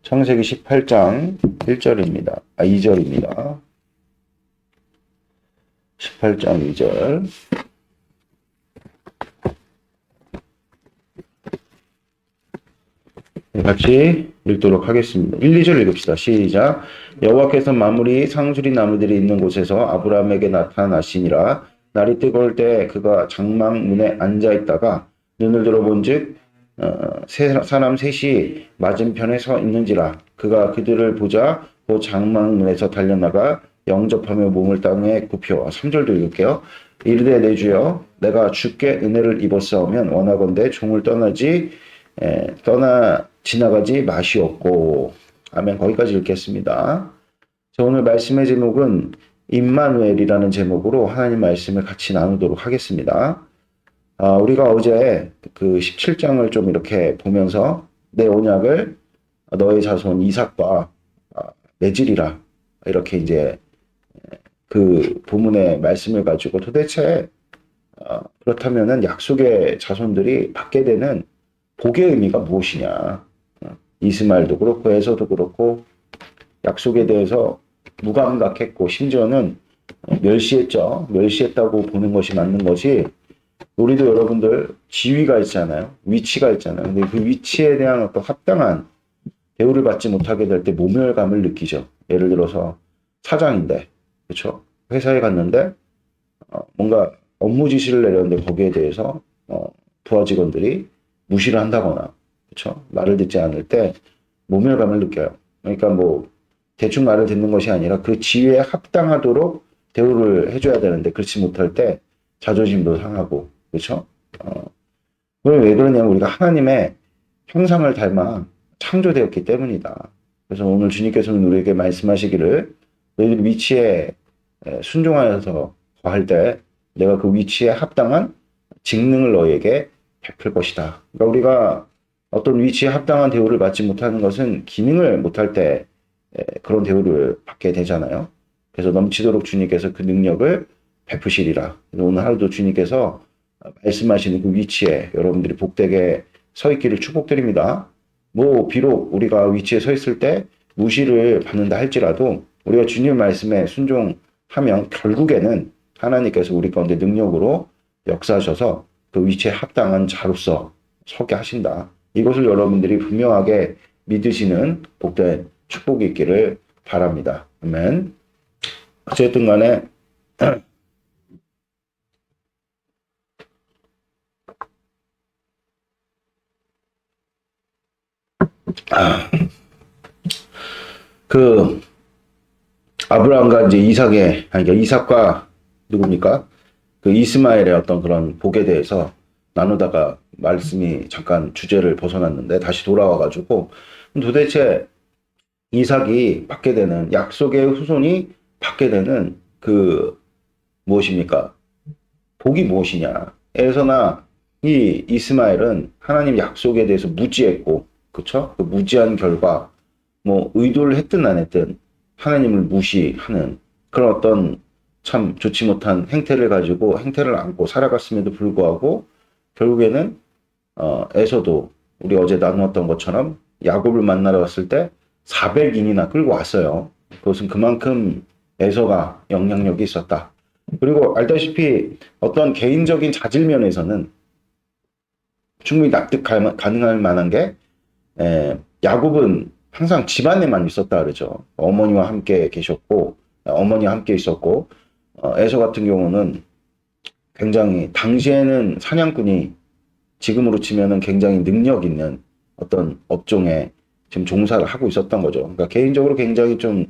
창세기 18장 1절입니다. 2절입니다. 18장 2절. 같이 읽도록 하겠습니다. 1, 2절 읽읍시다. 시작. 여호와께서 만물이 상수리 나무들이 있는 곳에서 아브라함에게 나타나시니라. 날이 뜨거울 때 그가 장막문에 앉아 있다가 눈을 들어본즉 사람 셋이 맞은편에 서 있는지라. 그가 그들을 보자 그 장막문에서 달려나가 영접하며 몸을 땅에 굽혀. 3절도 읽을게요. 이르되 내 주여 내가 주께 은혜를 입었사오면 원하건대 종을 지나가지 마시옵고. 아멘. 거기까지 읽겠습니다. 자, 오늘 말씀의 제목은 임마누엘이라는 제목으로 하나님 말씀을 같이 나누도록 하겠습니다. 우리가 어제 그 17장을 좀 이렇게 보면서 내 언약을 너의 자손 이삭과 맺으리라, 이렇게 이제 그 본문의 말씀을 가지고 도대체 그렇다면은 약속의 자손들이 받게 되는 복의 의미가 무엇이냐. 이스마엘도 그렇고 에서도 그렇고 약속에 대해서 무감각했고 심지어는 멸시했죠. 멸시했다고 보는 것이 맞는 것이, 우리도 여러분들 지위가 있잖아요. 위치가 있잖아요. 근데 그 위치에 대한 어떤 합당한 대우를 받지 못하게 될 때 모멸감을 느끼죠. 예를 들어서 사장인데, 그렇죠? 회사에 갔는데 뭔가 업무 지시를 내렸는데 거기에 대해서 부하 직원들이 무시를 한다거나, 그렇죠? 말을 듣지 않을 때 모멸감을 느껴요. 그러니까 뭐 대충 말을 듣는 것이 아니라 그 지위에 합당하도록 대우를 해줘야 되는데 그렇지 못할 때 자존심도 상하고, 그렇죠? 왜 그러냐면 우리가 하나님의 형상을 닮아 창조되었기 때문이다. 그래서 오늘 주님께서는 우리에게 말씀하시기를, 너희들 위치에 순종하여서 거할 때 내가 그 위치에 합당한 직능을 너희에게 베풀 것이다. 그러니까 우리가 어떤 위치에 합당한 대우를 받지 못하는 것은 기능을 못할 때 그런 대우를 받게 되잖아요. 그래서 넘치도록 주님께서 그 능력을 베푸시리라. 오늘 하루도 주님께서 말씀하시는 그 위치에 여러분들이 복되게 서 있기를 축복드립니다. 뭐 비록 우리가 위치에 서 있을 때 무시를 받는다 할지라도 우리가 주님 말씀에 순종하면 결국에는 하나님께서 우리 가운데 능력으로 역사하셔서 그 위치에 합당한 자로서 서게 하신다. 이것을 여러분들이 분명하게 믿으시는 복된 축복이 있기를 바랍니다. 아멘. 어쨌든 간에 그 아브라함과 이제 그러니까 이삭과 누굽니까? 그 이스마엘의 어떤 그런 복에 대해서 나누다가 말씀이 잠깐 주제를 벗어났는데 다시 돌아와가지고, 도대체 이삭이 받게 되는, 약속의 후손이 받게 되는 그 무엇입니까? 복이 무엇이냐? 에서나 이 이스마엘은 하나님 약속에 대해서 무지했고, 그쵸? 그 무지한 결과 뭐 의도를 했든 안 했든 하나님을 무시하는 그런 어떤 참 좋지 못한 행태를 가지고 행태를 안고 살아갔음에도 불구하고 결국에는 에서도 우리 어제 나누었던 것처럼 야곱을 만나러 갔을 때 400인이나 끌고 왔어요. 그것은 그만큼 에서가 영향력이 있었다. 그리고 알다시피 어떤 개인적인 자질 면에서는 충분히 납득 가능할 만한 게, 야곱은 항상 집안에만 있었다 그러죠. 어머니와 함께 계셨고, 어머니와 함께 있었고, 에서 같은 경우는 굉장히 당시에는 사냥꾼이 지금으로 치면은 굉장히 능력 있는 어떤 업종에 지금 종사를 하고 있었던 거죠. 그러니까 개인적으로 굉장히 좀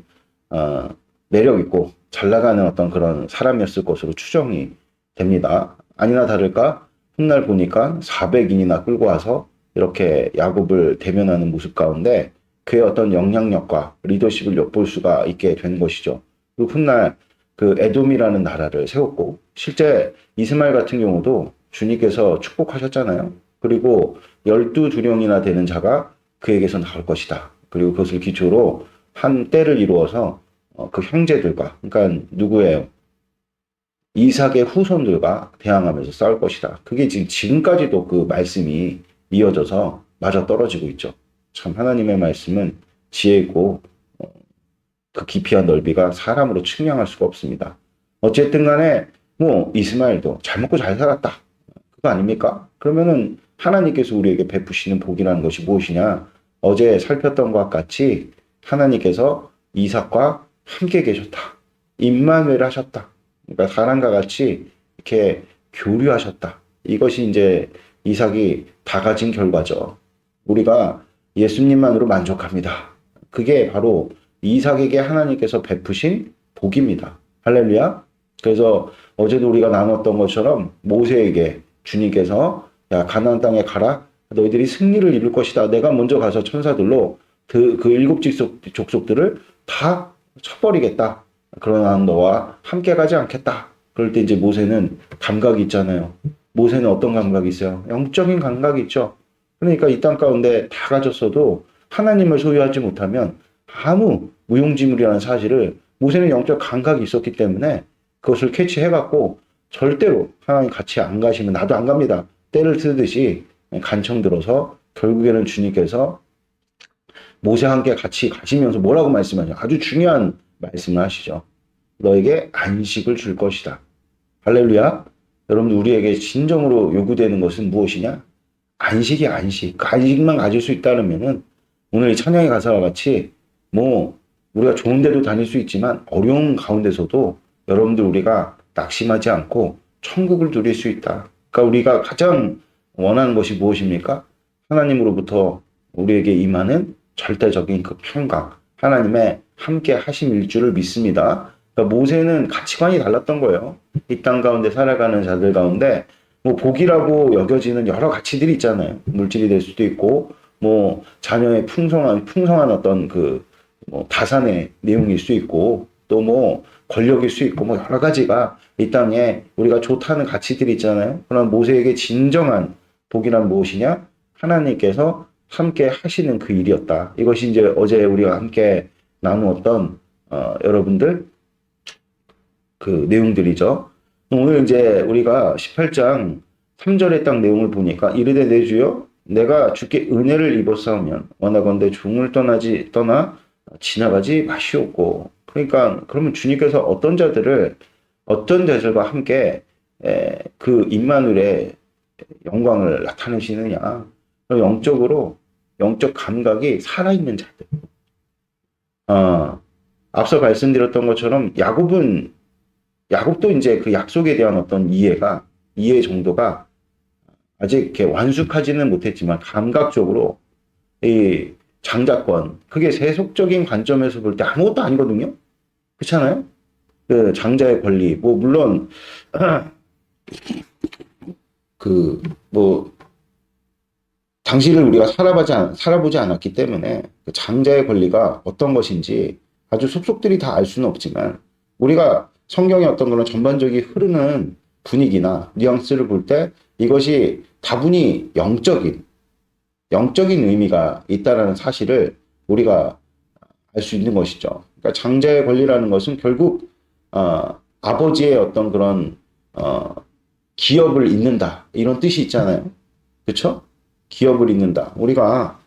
매력 있고 잘 나가는 어떤 그런 사람이었을 것으로 추정이 됩니다. 아니나 다를까 훗날 보니까 400인이나 끌고 와서 이렇게 야곱을 대면하는 모습 가운데 그의 어떤 영향력과 리더십을 엿볼 수가 있게 된 것이죠. 그리고 훗날 그 에돔이라는 나라를 세웠고, 실제 이스마엘 같은 경우도 주님께서 축복하셨잖아요. 그리고 12두령이나 되는 자가 그에게서 나올 것이다. 그리고 그것을 기초로 한 때를 이루어서 그 형제들과, 그러니까 누구예요? 이삭의 후손들과 대항하면서 싸울 것이다. 그게 지금까지도 그 말씀이 이어져서 맞아떨어지고 있죠. 참 하나님의 말씀은 지혜고 그 깊이와 넓이가 사람으로 측량할 수가 없습니다. 어쨌든 간에 뭐 이스마엘도 잘 먹고 잘 살았다. 그거 아닙니까? 그러면은 하나님께서 우리에게 베푸시는 복이라는 것이 무엇이냐? 어제 살폈던 것과 같이 하나님께서 이삭과 함께 계셨다. 임마누엘 하셨다. 그러니까 사람과 같이 이렇게 교류하셨다. 이것이 이제 이삭이 다 가진 결과죠. 우리가 예수님만으로 만족합니다. 그게 바로 이삭에게 하나님께서 베푸신 복입니다. 할렐루야. 그래서 어제도 우리가 나눴던 것처럼 모세에게 주님께서 야 가나안 땅에 가라. 너희들이 승리를 이룰 것이다. 내가 먼저 가서 천사들로 그 일곱 족속들을 다 쳐버리겠다. 그러나 너와 함께 가지 않겠다. 그럴 때 이제 모세는 감각이 있잖아요. 모세는 어떤 감각이 있어요? 영적인 감각이 있죠. 그러니까 이 땅 가운데 다 가졌어도 하나님을 소유하지 못하면 아무 무용지물이라는 사실을 모세는 영적 감각이 있었기 때문에 그것을 캐치해갖고 절대로 하나님 같이 안 가시면 나도 안 갑니다. 때를 쓰듯이 간청 들어서 결국에는 주님께서 모세와 함께 같이 가시면서 뭐라고 말씀하냐. 아주 중요한 말씀을 하시죠. 너에게 안식을 줄 것이다. 할렐루야. 여러분 우리에게 진정으로 요구되는 것은 무엇이냐? 안식이 안식. 그 안식만 가질 수 있다면은 오늘 이 찬양의 가사와 같이 뭐 우리가 좋은 데도 다닐 수 있지만 어려운 가운데서도 여러분들 우리가 낙심하지 않고 천국을 누릴 수 있다. 그러니까 우리가 가장 원하는 것이 무엇입니까? 하나님으로부터 우리에게 임하는 절대적인 그 평강, 하나님의 함께 하심일 줄을 믿습니다. 그러니까 모세는 가치관이 달랐던 거예요. 이 땅 가운데 살아가는 자들 가운데 뭐 복이라고 여겨지는 여러 가치들이 있잖아요. 물질이 될 수도 있고 뭐 자녀의 풍성한 어떤 그 뭐 다산의 내용일 수 있고 또 뭐 권력일 수 있고 뭐 여러 가지가 이 땅에 우리가 좋다는 가치들이 있잖아요. 그러나 모세에게 진정한 복이란 무엇이냐? 하나님께서 함께 하시는 그 일이었다. 이것이 이제 어제 우리가 함께 나누었던 여러분들 그 내용들이죠. 오늘 이제 우리가 18장 3절의 딱 내용을 보니까 이르되 내 주여 내가 주께 은혜를 입었사오면 원하건대 종을 떠나 지나가지 마시옵고. 그러니까 그러면 주님께서 어떤 자들과 함께 그 임마누엘의 영광을 나타내시느냐. 영적으로 영적 감각이 살아있는 자들. 앞서 말씀드렸던 것처럼 야곱도 이제 그 약속에 대한 어떤 이해 정도가 아직 이렇게 완숙하지는 못했지만 감각적으로 이 장자권, 그게 세속적인 관점에서 볼 때 아무것도 아니거든요. 그렇잖아요? 그 장자의 권리, 뭐 물론 그 뭐 당시를 우리가 살아보지 않았기 때문에 그 장자의 권리가 어떤 것인지 아주 속속들이 다 알 수는 없지만 우리가 성경의 어떤 그런 전반적인 흐르는 분위기나 뉘앙스를 볼 때 이것이 다분히 영적인 의미가 있다라는 사실을 우리가 알 수 있는 것이죠. 그러니까 장자의 권리라는 것은 결국 아버지의 어떤 그런 기업을 잇는다 이런 뜻이 있잖아요. 그렇죠? 기업을 잇는다. 우리가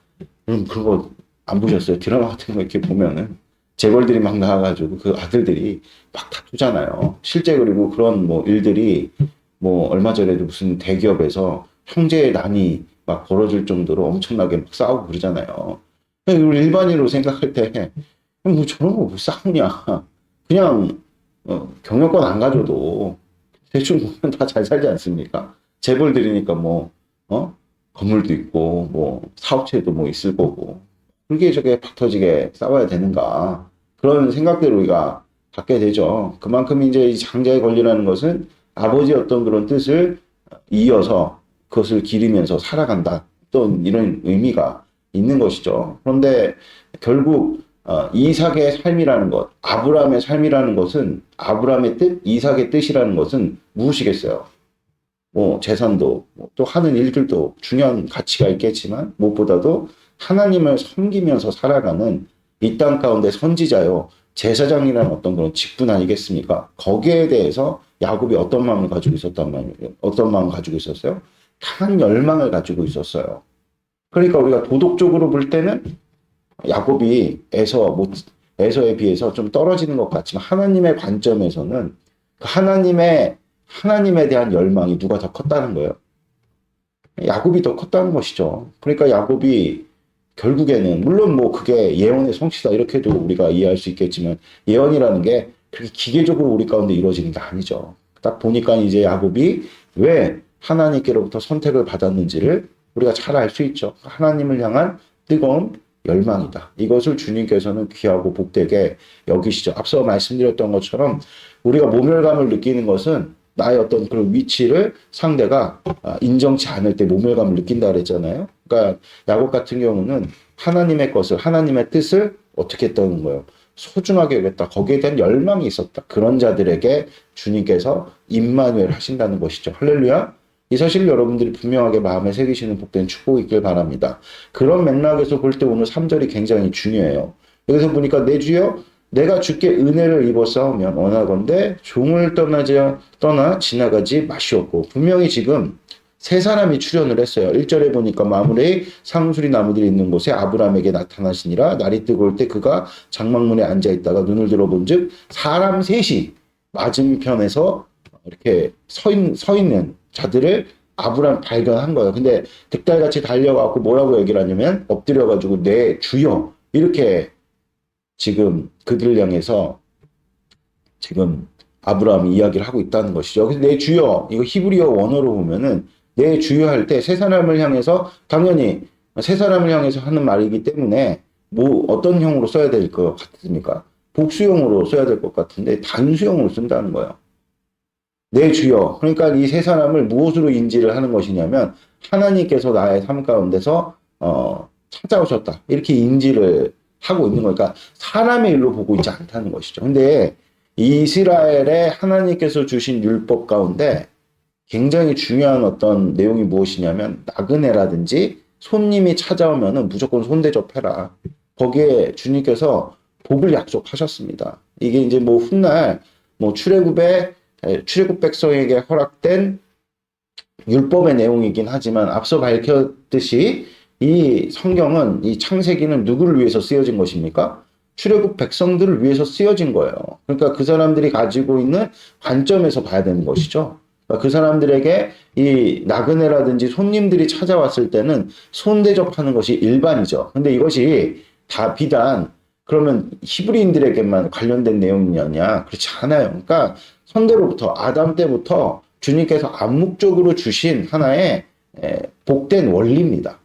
그거 안 보셨어요? 드라마 같은 거 이렇게 보면은 재벌들이 막 나와가지고 그 아들들이 막 다투잖아요. 실제 그리고 그런 뭐 일들이 뭐 얼마 전에도 무슨 대기업에서 형제의 난이 막 벌어질 정도로 엄청나게 막 싸우고 그러잖아요. 우리 일반인으로 생각할 때 뭐 저런 거 왜 싸우냐. 그냥 경영권 안 가져도 대충 보면 다 잘 살지 않습니까? 재벌들이니까 뭐 건물도 있고 뭐 사업체도 뭐 있을 거고 그게 저게 팍 터지게 싸워야 되는가 그런 생각들을 우리가 갖게 되죠. 그만큼 이제 이 장자의 권리라는 것은 아버지의 어떤 그런 뜻을 이어서 그것을 기리면서 살아간다 또 이런 의미가 있는 것이죠. 그런데 결국 이삭의 삶이라는 것, 아브라함의 삶이라는 것은 아브라함의 뜻, 이삭의 뜻이라는 것은 무엇이겠어요? 뭐 재산도 또 하는 일들도 중요한 가치가 있겠지만 무엇보다도 하나님을 섬기면서 살아가는 이 땅 가운데 선지자요 제사장이라는 어떤 그런 직분 아니겠습니까? 거기에 대해서 야곱이 어떤 마음을 가지고 있었어요? 강한 열망을 가지고 있었어요. 그러니까 우리가 도덕적으로 볼 때는 야곱이 에서에 비해서 좀 떨어지는 것 같지만 하나님의 관점에서는 하나님에 대한 열망이 누가 더 컸다는 거예요. 야곱이 더 컸다는 것이죠. 그러니까 야곱이 결국에는 물론 뭐 그게 예언의 성취다 이렇게도 우리가 이해할 수 있겠지만 예언이라는 게 그렇게 기계적으로 우리 가운데 이루어지는 게 아니죠. 딱 보니까 이제 야곱이 왜 하나님께로부터 선택을 받았는지를 우리가 잘 알 수 있죠. 하나님을 향한 뜨거운 열망이다. 이것을 주님께서는 귀하고 복되게 여기시죠. 앞서 말씀드렸던 것처럼 우리가 모멸감을 느끼는 것은 나의 어떤 그런 위치를 상대가 인정치 않을 때 모멸감을 느낀다 그랬잖아요. 그러니까 야곱 같은 경우는 하나님의 것을, 하나님의 뜻을 어떻게 했다는 거예요? 소중하게 여겼다. 거기에 대한 열망이 있었다. 그런 자들에게 주님께서 임마누엘 하신다는 것이죠. 할렐루야. 이 사실을 여러분들이 분명하게 마음에 새기시는 복된 축복이 있길 바랍니다. 그런 맥락에서 볼 때 오늘 3절이 굉장히 중요해요. 여기서 보니까 내 주여 내가 주께 은혜를 입어 싸우면 원하건대 종을 떠나 지나가지 마시옵고. 분명히 지금 세 사람이 출연을 했어요. 1절에 보니까 마므레의 상수리 나무들이 있는 곳에 아브라함에게 나타나시니라. 날이 뜨거울 때 그가 장막문에 앉아있다가 눈을 들어본 즉 사람 셋이 맞은편에서 이렇게 서 있는 자들을 아브라함 발견한 거예요. 근데 득달같이 달려가고 뭐라고 얘기를 하냐면 엎드려가지고 내 주여 이렇게 지금 그들을 향해서 지금 아브라함이 이야기를 하고 있다는 것이죠. 그래서 내 주여, 이거 히브리어 원어로 보면은 내 주여 할 때 세 사람을 향해서 당연히 세 사람을 향해서 하는 말이기 때문에 뭐 어떤 형으로 써야 될 것 같습니까? 복수형으로 써야 될 것 같은데 단수형으로 쓴다는 거예요. 내 주여. 그러니까 이 세 사람을 무엇으로 인지를 하는 것이냐면 하나님께서 나의 삶 가운데서 찾아오셨다. 이렇게 인지를 하고 있는 거니까 사람의 일로 보고 있지 않다는 것이죠. 근데 이스라엘에 하나님께서 주신 율법 가운데 굉장히 중요한 어떤 내용이 무엇이냐면 나그네라든지 손님이 찾아오면은 무조건 손대접해라. 거기에 주님께서 복을 약속하셨습니다. 이게 이제 뭐 훗날 뭐 출애굽 백성에게 허락된 율법의 내용이긴 하지만 앞서 밝혔듯이 이 성경은 이 창세기는 누구를 위해서 쓰여진 것입니까? 출애굽 백성들을 위해서 쓰여진 거예요. 그러니까 그 사람들이 가지고 있는 관점에서 봐야 되는 것이죠. 그러니까 그 사람들에게 이 나그네라든지 손님들이 찾아왔을 때는 손대접하는 것이 일반이죠. 근데 이것이 다 비단 그러면 히브리인들에게만 관련된 내용이냐? 그렇지 않아요. 그러니까 선대로부터 아담 때부터 주님께서 암묵적으로 주신 하나의 복된 원리입니다.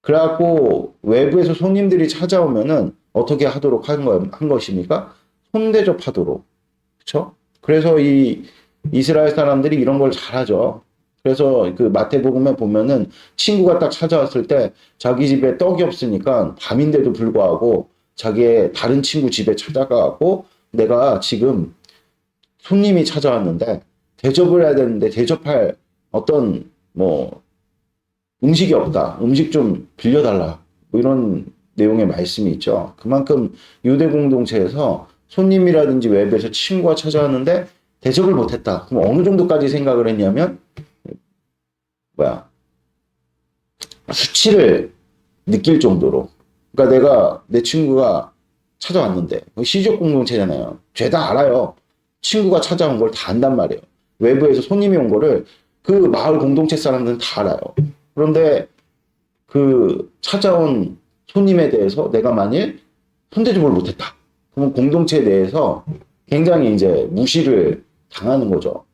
그래갖고 외부에서 손님들이 찾아오면은 어떻게 하도록 한 것입니까? 손대접하도록. 그렇죠? 그래서 이 이스라엘 사람들이 이런 걸 잘하죠. 그래서 그 마태복음에 보면은 친구가 딱 찾아왔을 때 자기 집에 떡이 없으니까 밤인데도 불구하고 자기의 다른 친구 집에 찾아가고 내가 지금 손님이 찾아왔는데 대접을 해야 되는데 대접할 어떤 뭐 음식이 없다. 음식 좀 빌려달라. 뭐 이런 내용의 말씀이 있죠. 그만큼 유대 공동체에서 손님이라든지 외부에서 친구가 찾아왔는데 대접을 못했다. 그럼 어느 정도까지 생각을 했냐면 수치를 느낄 정도로. 그러니까 내 친구가 찾아왔는데 시족 공동체잖아요. 죄다 알아요. 친구가 찾아온 걸 다 안단 말이에요. 외부에서 손님이 온 거를 그 마을 공동체 사람들은 다 알아요. 그런데 그 찾아온 손님에 대해서 내가 만일 손대접을 못했다. 그러면 공동체 내에서 굉장히 이제 무시를 당하는 거죠.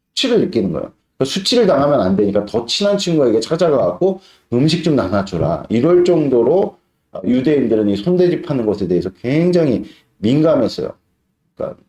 수치를 느끼는 거예요. 수치를 당하면 안 되니까 더 친한 친구에게 찾아가고 음식 좀 나눠줘라. 이럴 정도로 유대인들은 이 손대접하는 것에 대해서 굉장히 민감했어요. 그러니까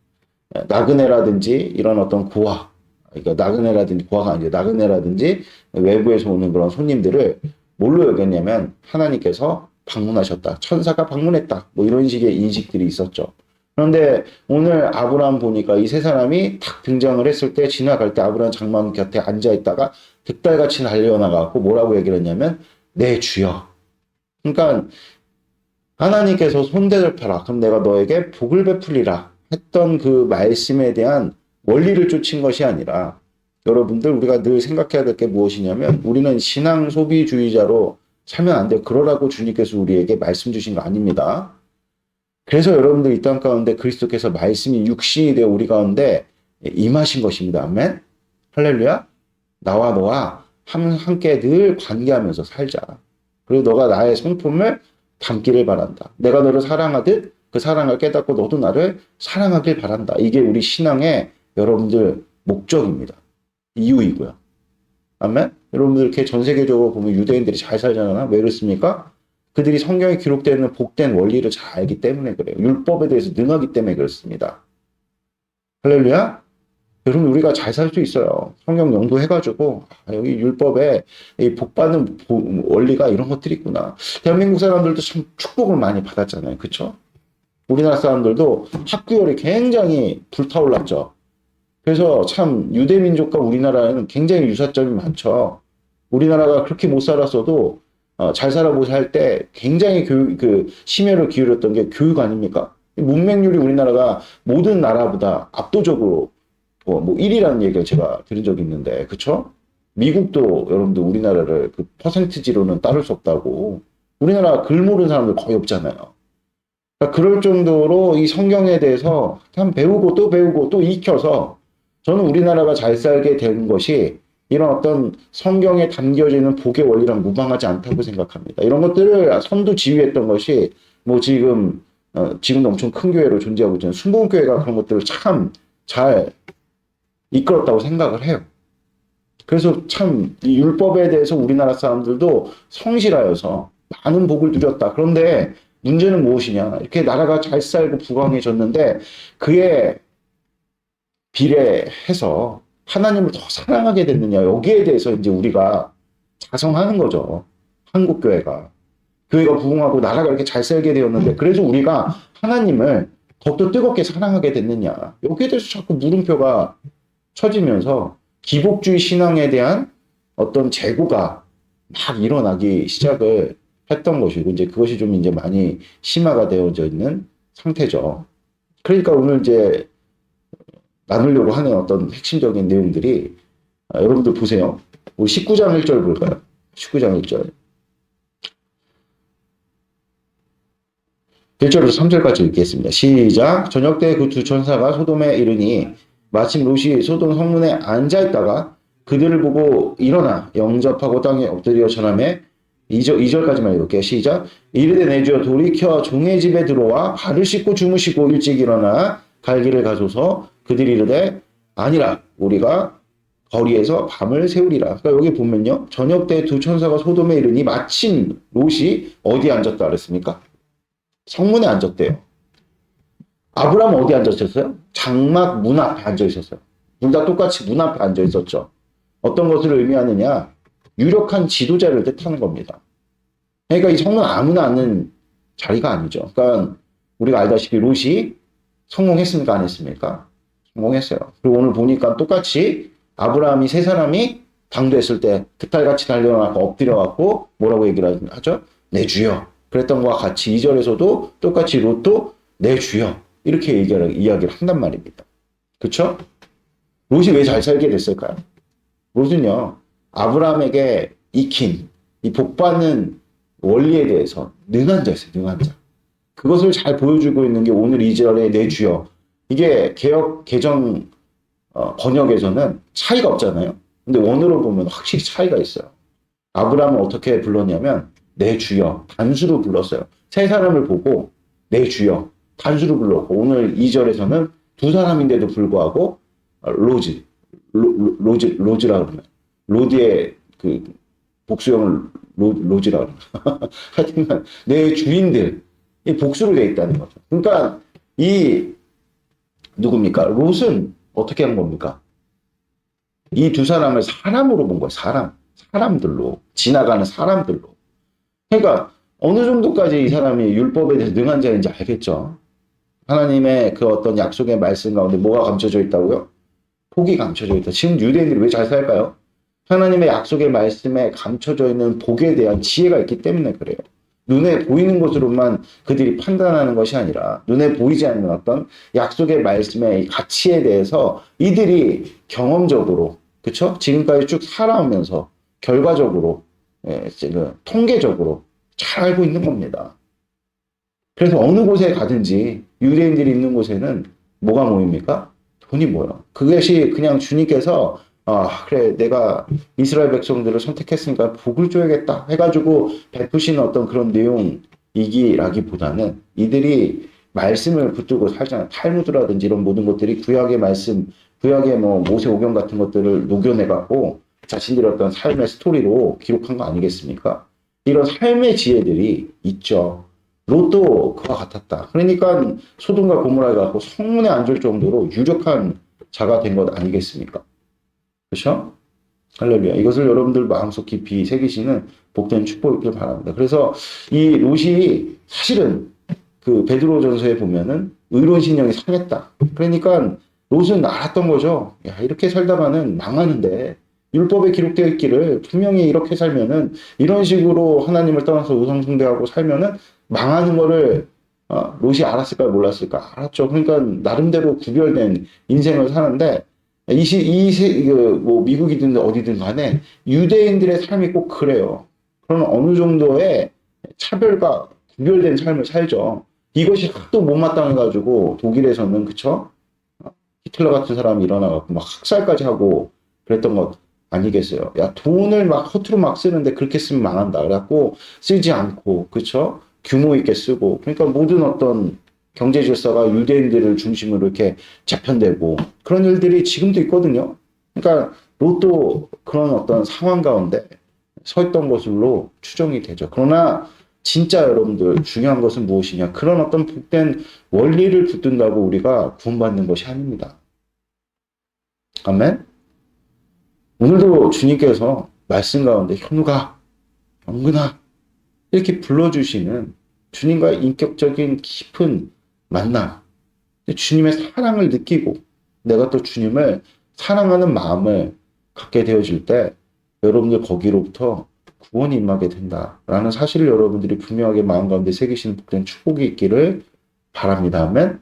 나그네라든지 이런 어떤 고아, 그러니까 나그네라든지 고아가 아니죠. 나그네라든지 외부에서 오는 그런 손님들을 뭘로 여겼냐면 하나님께서 방문하셨다. 천사가 방문했다. 뭐 이런 식의 인식들이 있었죠. 그런데 오늘 아브라함 보니까 이 세 사람이 탁 등장을 했을 때 지나갈 때 아브라함 장막 곁에 앉아있다가 득달같이 달려나가고 뭐라고 얘기를 했냐면 내 주여. 그러니까 하나님께서 손대접하라. 그럼 내가 너에게 복을 베풀리라. 했던 그 말씀에 대한 원리를 쫓은 것이 아니라 여러분들 우리가 늘 생각해야 될 게 무엇이냐면 우리는 신앙 소비주의자로 살면 안 돼요. 그러라고 주님께서 우리에게 말씀 주신 거 아닙니다. 그래서 여러분들 이 땅 가운데 그리스도께서 말씀이 육신이 되어 우리 가운데 임하신 것입니다. 아멘. 할렐루야. 나와 너와 함께 늘 관계하면서 살자. 그리고 너가 나의 성품을 담기를 바란다. 내가 너를 사랑하듯 그 사랑을 깨닫고 너도 나를 사랑하길 바란다. 이게 우리 신앙의 여러분들 목적입니다. 이유이고요. 아멘. 여러분들 이렇게 전 세계적으로 보면 유대인들이 잘 살잖아요. 왜 그렇습니까? 그들이 성경에 기록되는 복된 원리를 잘 알기 때문에 그래요. 율법에 대해서 능하기 때문에 그렇습니다. 할렐루야. 여러분 우리가 잘 살 수 있어요. 성경 연구해가지고 여기 율법에 이 복받는 원리가 이런 것들이 있구나. 대한민국 사람들도 참 축복을 많이 받았잖아요. 그렇죠? 우리나라 사람들도 학구열이 굉장히 불타올랐죠. 그래서 참 유대민족과 우리나라는 굉장히 유사점이 많죠. 우리나라가 그렇게 못 살았어도 잘 살아보자 할 때 굉장히 심혈을 기울였던 게 교육 아닙니까? 문맹률이 우리나라가 모든 나라보다 압도적으로 뭐 1위라는 얘기를 제가 들은 적이 있는데, 그쵸? 미국도 여러분들 우리나라를 그 퍼센티지로는 따를 수 없다고. 우리나라 글 모르는 사람들 거의 없잖아요. 그러니까 그럴 정도로 이 성경에 대해서 참 배우고 또 익혀서 저는 우리나라가 잘 살게 된 것이 이런 어떤 성경에 담겨져 있는 복의 원리랑 무방하지 않다고 생각합니다. 이런 것들을 선두지휘했던 것이 뭐 지금도 엄청 큰 교회로 존재하고 있잖아요. 순복음교회가 그런 것들을 참 잘 이끌었다고 생각을 해요. 그래서 참 이 율법에 대해서 우리나라 사람들도 성실하여서 많은 복을 누렸다. 그런데 문제는 무엇이냐? 이렇게 나라가 잘 살고 부강해졌는데 그에 비례해서 하나님을 더 사랑하게 됐느냐? 여기에 대해서 이제 우리가 자성하는 거죠. 한국교회가. 교회가 부흥하고 나라가 이렇게 잘 살게 되었는데 그래서 우리가 하나님을 더욱더 뜨겁게 사랑하게 됐느냐? 여기에 대해서 자꾸 물음표가 쳐지면서 기복주의 신앙에 대한 어떤 재고가 막 일어나기 시작을 했던 것이고, 이제 그것이 좀 이제 많이 심화가 되어져 있는 상태죠. 그러니까 오늘 이제 나누려고 하는 어떤 핵심적인 내용들이, 여러분들 보세요. 우리 19장 1절 볼까요? 19장 1절. 1절에서 3절까지 읽겠습니다. 시작. 저녁 때 그 두 천사가 소돔에 이르니 마침 롯이 소돔 성문에 앉아있다가 그들을 보고 일어나 영접하고 땅에 엎드려 전하매 2절까지만 읽을게요. 시작. 이르되 내 주여 돌이켜 종의 집에 들어와 발을 씻고 주무시고 일찍 일어나 갈 길을 가소서. 그들이 이르되 아니라 우리가 거리에서 밤을 새우리라. 그러니까 여기 보면요. 저녁 때 두 천사가 소돔에 이르니 마침 롯이 어디에 앉았다 그랬습니까? 성문에 앉았대요. 아브라함은 어디 앉아 있었어요? 장막 문 앞에 앉아 있었어요. 둘 다 똑같이 문 앞에 앉아 있었죠. 어떤 것을 의미하느냐? 유력한 지도자를 뜻하는 겁니다. 그러니까 이 성문 아무나 앉는 자리가 아니죠. 그러니까 우리가 알다시피 롯이 성공했습니까? 안 했습니까? 성공했어요. 그리고 오늘 보니까 똑같이 아브라함이 세 사람이 당도했을 때 그탈같이 달려나고 엎드려갖고 뭐라고 얘기를 하죠? 내 주여. 그랬던 것과 같이 2절에서도 똑같이 롯도 내 주여. 이렇게 이야기를 한단 말입니다. 그쵸? 롯이 왜 잘 살게 됐을까요? 롯은요, 아브라함에게 익힌 이 복받는 원리에 대해서 능한 자였어요, 능한 자. 그것을 잘 보여주고 있는 게 오늘 2절의 내 주여. 이게 개정 번역에서는 차이가 없잖아요. 근데 원어로 보면 확실히 차이가 있어요. 아브라함은 어떻게 불렀냐면, 내 주여. 단수로 불렀어요. 세 사람을 보고, 내 주여. 단수로 불렀고, 오늘 2절에서는 두 사람인데도 불구하고, 로즈라 그러면. 로드의 그 복수형을 로즈라 그러면. 하여튼, 내 주인들. 이 복수로 되어 있다는 거죠. 그러니까, 누굽니까? 롯은 어떻게 한 겁니까? 이 두 사람을 사람으로 본 거예요. 사람들로. 지나가는 사람들로. 그러니까, 어느 정도까지 이 사람이 율법에 대해서 능한 자인지 알겠죠? 하나님의 그 어떤 약속의 말씀 가운데 뭐가 감춰져 있다고요? 복이 감춰져 있다. 지금 유대인들이 왜 잘 살까요? 하나님의 약속의 말씀에 감춰져 있는 복에 대한 지혜가 있기 때문에 그래요. 눈에 보이는 것으로만 그들이 판단하는 것이 아니라 눈에 보이지 않는 어떤 약속의 말씀의 가치에 대해서 이들이 경험적으로, 그쵸? 지금까지 쭉 살아오면서 결과적으로 지금 통계적으로 잘 알고 있는 겁니다. 그래서 어느 곳에 가든지 유대인들이 있는 곳에는 뭐가 모입니까? 돈이 모여. 그것이 그냥 주님께서 그래 내가 이스라엘 백성들을 선택했으니까 복을 줘야겠다 해가지고 베푸시는 어떤 그런 내용이기라기보다는 이들이 말씀을 붙들고 살잖아요. 탈무드라든지 이런 모든 것들이 구약의 말씀, 구약의 뭐 모세오경 같은 것들을 녹여내갖고 자신들의 어떤 삶의 스토리로 기록한 거 아니겠습니까? 이런 삶의 지혜들이 있죠. 롯도 그와 같았다. 그러니까 소돔과 고모라에 갖고 성문에 앉을 정도로 유력한 자가 된 것 아니겠습니까? 그렇죠? 할렐루야. 이것을 여러분들 마음속 깊이 새기시는 복된 축복이길 바랍니다. 그래서 이 롯이 사실은 그 베드로전서에 보면은 의로운 신령이 상했다. 그러니까 롯은 알았던 거죠. 야, 이렇게 살다가는 망하는데 율법에 기록되어 있기를 분명히 이렇게 살면은 이런 식으로 하나님을 떠나서 우상숭배하고 살면은 망하는 거를 롯이 알았을까 몰랐을까? 알았죠. 그러니까 나름대로 구별된 인생을 사는데 뭐 미국이든 어디든 간에 유대인들의 삶이 꼭 그래요. 그러면 어느 정도의 차별과 구별된 삶을 살죠. 이것이 하도 못마땅해가지고 독일에서는 그쵸? 히틀러 같은 사람이 일어나갖고 막 학살까지 하고 그랬던 것 아니겠어요? 야, 돈을 막 허투루 막 쓰는데 그렇게 쓰면 망한다. 그래갖고 쓰지 않고, 그쵸? 규모 있게 쓰고. 그러니까 모든 어떤 경제 질서가 유대인들을 중심으로 이렇게 재편되고 그런 일들이 지금도 있거든요. 그러니까 롯도 그런 어떤 상황 가운데 서 있던 것으로 추정이 되죠. 그러나 진짜 여러분들 중요한 것은 무엇이냐? 그런 어떤 복된 원리를 붙든다고 우리가 구원받는 것이 아닙니다. 아멘? 오늘도 주님께서 말씀 가운데 현우가, 영근아 이렇게 불러주시는 주님과의 인격적인 깊은 만남, 주님의 사랑을 느끼고 내가 또 주님을 사랑하는 마음을 갖게 되어질 때 여러분들 거기로부터 구원이 임하게 된다라는 사실을 여러분들이 분명하게 마음 가운데 새기시는 복된 축복이 있기를 바랍니다. 아멘.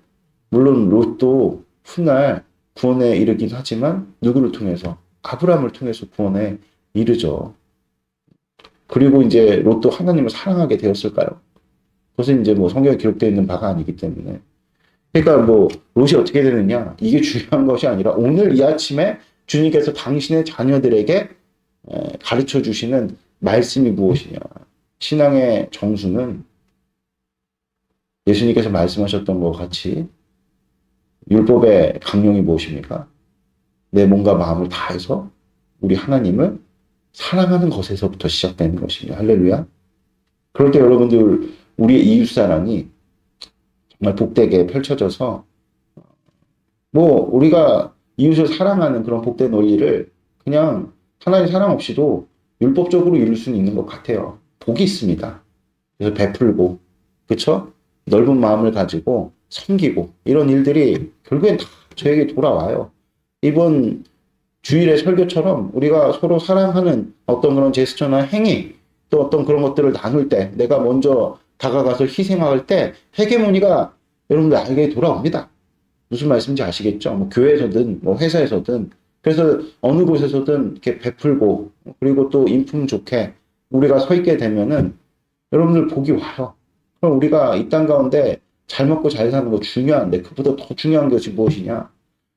물론 롯도 훗날 구원에 이르긴 하지만 누구를 통해서? 아브라함을 통해서 구원에 이르죠. 그리고 이제 롯도 하나님을 사랑하게 되었을까요? 그것은 이제 뭐 성경에 기록되어 있는 바가 아니기 때문에. 그러니까 뭐 롯이 어떻게 되느냐 이게 중요한 것이 아니라 오늘 이 아침에 주님께서 당신의 자녀들에게 가르쳐 주시는 말씀이 무엇이냐. 신앙의 정수는 예수님께서 말씀하셨던 것 같이 율법의 강령이 무엇입니까? 내 몸과 마음을 다해서 우리 하나님을 사랑하는 것에서부터 시작되는 것입니다. 할렐루야. 그럴 때 여러분들 우리의 이웃사랑이 정말 복되게 펼쳐져서 뭐 우리가 이웃을 사랑하는 그런 복된 원리를 그냥 하나님 사랑 없이도 율법적으로 이룰 수는 있는 것 같아요. 복이 있습니다. 그래서 베풀고 그쵸? 넓은 마음을 가지고 섬기고 이런 일들이 결국엔 다 저에게 돌아와요. 이번 주일의 설교처럼 우리가 서로 사랑하는 어떤 그런 제스처나 행위 또 어떤 그런 것들을 나눌 때 내가 먼저 다가가서 희생할 때 헤게모니가 여러분들 알게 돌아옵니다. 무슨 말씀인지 아시겠죠? 뭐 교회에서든 뭐 회사에서든 그래서 어느 곳에서든 이렇게 베풀고 그리고 또 인품 좋게 우리가 서 있게 되면은 여러분들 복이 와요. 그럼 우리가 이 땅 가운데 잘 먹고 잘 사는 거 중요한데 그보다 더 중요한 것이 무엇이냐?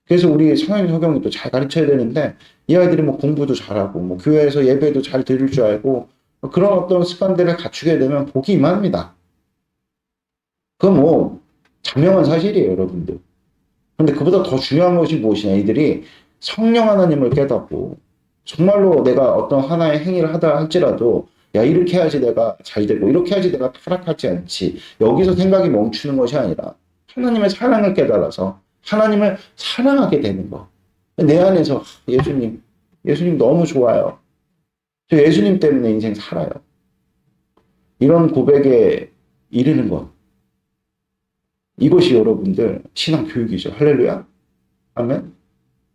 그래서 우리 성경 석영이 또 잘 가르쳐야 되는데 이 아이들이 뭐 공부도 잘하고 뭐 교회에서 예배도 잘 드릴 줄 알고 그런 어떤 습관들을 갖추게 되면 복이 임합니다. 그건 뭐 자명한 사실이에요, 여러분들. 근데 그보다 더 중요한 것이 무엇이냐? 이들이 성령 하나님을 깨닫고 정말로 내가 어떤 하나의 행위를 하다 할지라도 야 이렇게 해야지 내가 잘 되고 이렇게 해야지 내가 타락하지 않지. 여기서 생각이 멈추는 것이 아니라 하나님의 사랑을 깨달아서 하나님을 사랑하게 되는 거. 내 안에서 예수님 너무 좋아요. 저 예수님 때문에 인생 살아요. 이런 고백에 이르는 것. 이것이 여러분들 신앙 교육이죠. 할렐루야. 아멘.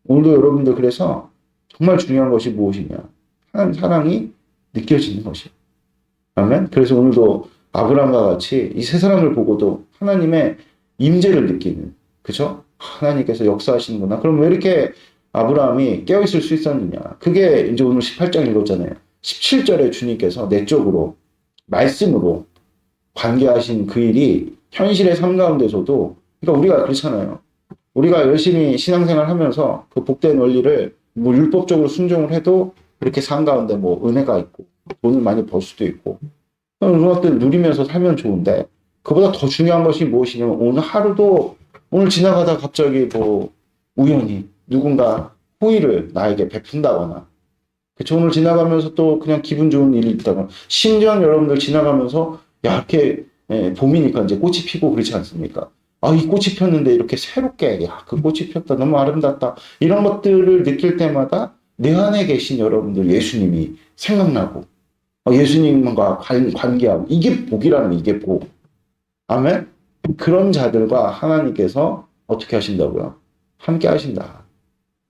오늘도 여러분들 그래서 정말 중요한 것이 무엇이냐. 하나님 사랑이 느껴지는 것이. 아멘. 그래서 오늘도 아브라함과 같이 이 세 사람을 보고도 하나님의 임재를 느끼는. 그죠? 하나님께서 역사하시는구나. 그럼 왜 이렇게 아브라함이 깨어있을 수 있었느냐. 그게 이제 오늘 18장 읽었잖아요. 17절에 주님께서 내적으로 말씀으로 관계하신 그 일이 현실의 삶 가운데서도, 그러니까 우리가 그렇잖아요. 우리가 열심히 신앙생활 하면서 그 복된 원리를 뭐 율법적으로 순종을 해도 그렇게 삶 가운데 뭐 은혜가 있고 돈을 많이 벌 수도 있고 그런 것들 누리면서 살면 좋은데, 그보다 더 중요한 것이 무엇이냐면 오늘 하루도, 오늘 지나가다 갑자기 뭐 우연히 누군가 호의를 나에게 베푼다거나, 그쵸, 오늘 지나가면서 또 그냥 기분 좋은 일이 있다거나, 심지어 여러분들 지나가면서 야 이렇게 봄이니까 이제 꽃이 피고 그렇지 않습니까? 아, 이 꽃이 폈는데 이렇게 새롭게, 야, 그 꽃이 폈다, 너무 아름답다, 이런 것들을 느낄 때마다 내 안에 계신 여러분들 예수님이 생각나고, 예수님과 관계하고, 이게 복이라는, 이게 복. 아멘? 그런 자들과 하나님께서 어떻게 하신다고요? 함께 하신다.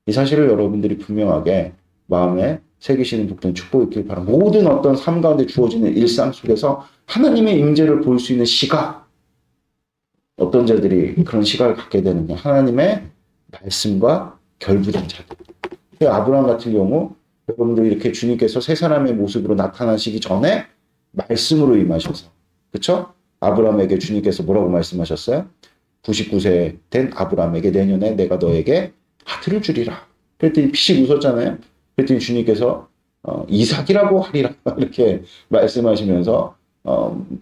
이 사실을 여러분들이 분명하게 마음에 새기시는 복된 축복이 있길 바랍니다. 모든 어떤 삶 가운데 주어지는 일상 속에서 하나님의 임재를 볼 수 있는 시각, 어떤 자들이 그런 시각을 갖게 되느냐, 하나님의 말씀과 결부된 자들. 아브라함 같은 경우 여러분들 이렇게 주님께서 세 사람의 모습으로 나타나시기 전에 말씀으로 임하셔서, 그쵸? 아브라함에게 주님께서 뭐라고 말씀하셨어요? 99세 된 아브라함에게 내년에 내가 너에게 아들을 주리라. 그랬더니 피식 웃었잖아요. 그랬더니 주님께서 이삭이라고 하리라 이렇게 말씀하시면서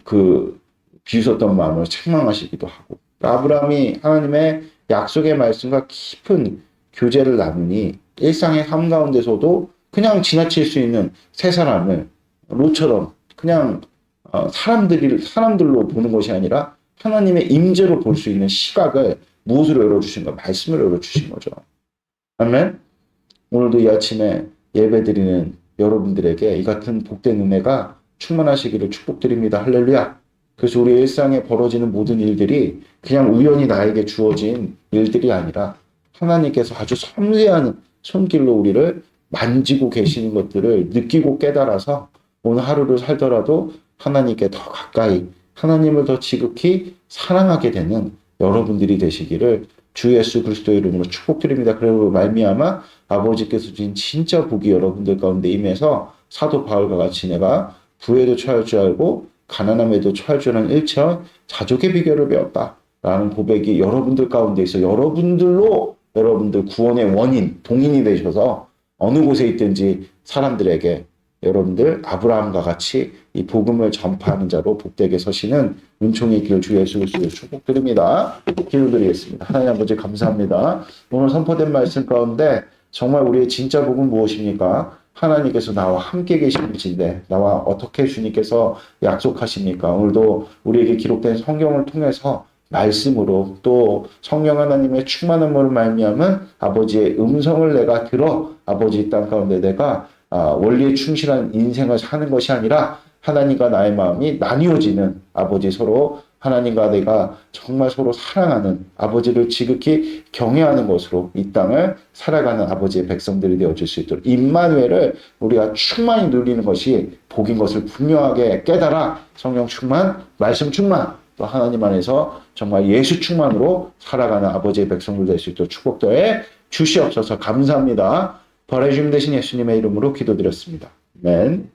그 비웃었던 마음을 책망하시기도 하고, 아브라함이 하나님의 약속의 말씀과 깊은 교제를 나누니 일상의 삶 가운데서도 그냥 지나칠 수 있는 세 사람을 롯처럼 그냥 사람들로 보는 것이 아니라 하나님의 임재로 볼 수 있는 시각을 무엇으로 열어주신 거? 말씀을 열어주신 거죠. 아멘. 오늘도 이 아침에 예배드리는 여러분들에게 이 같은 복된 은혜가 충만하시기를 축복드립니다. 할렐루야. 그래서 우리 일상에 벌어지는 모든 일들이 그냥 우연히 나에게 주어진 일들이 아니라 하나님께서 아주 섬세한 손길로 우리를 만지고 계시는 것들을 느끼고 깨달아서 오늘 하루를 살더라도 하나님께 더 가까이, 하나님을 더 지극히 사랑하게 되는 여러분들이 되시기를 주 예수 그리스도의 이름으로 축복드립니다. 그리고 말미암아 아버지께서 주신 진짜 복이 여러분들 가운데 임해서 사도 바울과 같이 내가 부에도 처할 줄 알고 가난함에도 처할 줄 아는 일체의 자족의 비결을 배웠다 라는 고백이 여러분들 가운데 있어 여러분들로 여러분들 구원의 원인, 동인이 되셔서 어느 곳에 있든지 사람들에게 여러분들 아브라함과 같이 이 복음을 전파하는 자로 복되게 서시는 은총의 길 주 예수 그리스도의 축복드립니다. 기도드리겠습니다. 하나님 아버지 감사합니다. 오늘 선포된 말씀 가운데 정말 우리의 진짜 복은 무엇입니까? 하나님께서 나와 함께 계시는지인데 나와 어떻게 주님께서 약속하십니까? 오늘도 우리에게 기록된 성경을 통해서 말씀으로 또 성령 하나님의 충만함으로 말미암은 아버지의 음성을 내가 들어 아버지 땅 가운데 내가 원리에 충실한 인생을 사는 것이 아니라 하나님과 나의 마음이 나뉘어지는, 아버지 서로 하나님과 내가 정말 서로 사랑하는, 아버지를 지극히 경외하는 것으로 이 땅을 살아가는 아버지의 백성들이 되어줄 수 있도록 임마누엘을 우리가 충만히 누리는 것이 복인 것을 분명하게 깨달아 성령 충만, 말씀 충만, 또 하나님 안에서 정말 예수 충만으로 살아가는 아버지의 백성들 될 수 있도록 축복도에 주시옵소서. 감사합니다. 벌해주님 되신 예수님의 이름으로 기도드렸습니다. 아멘.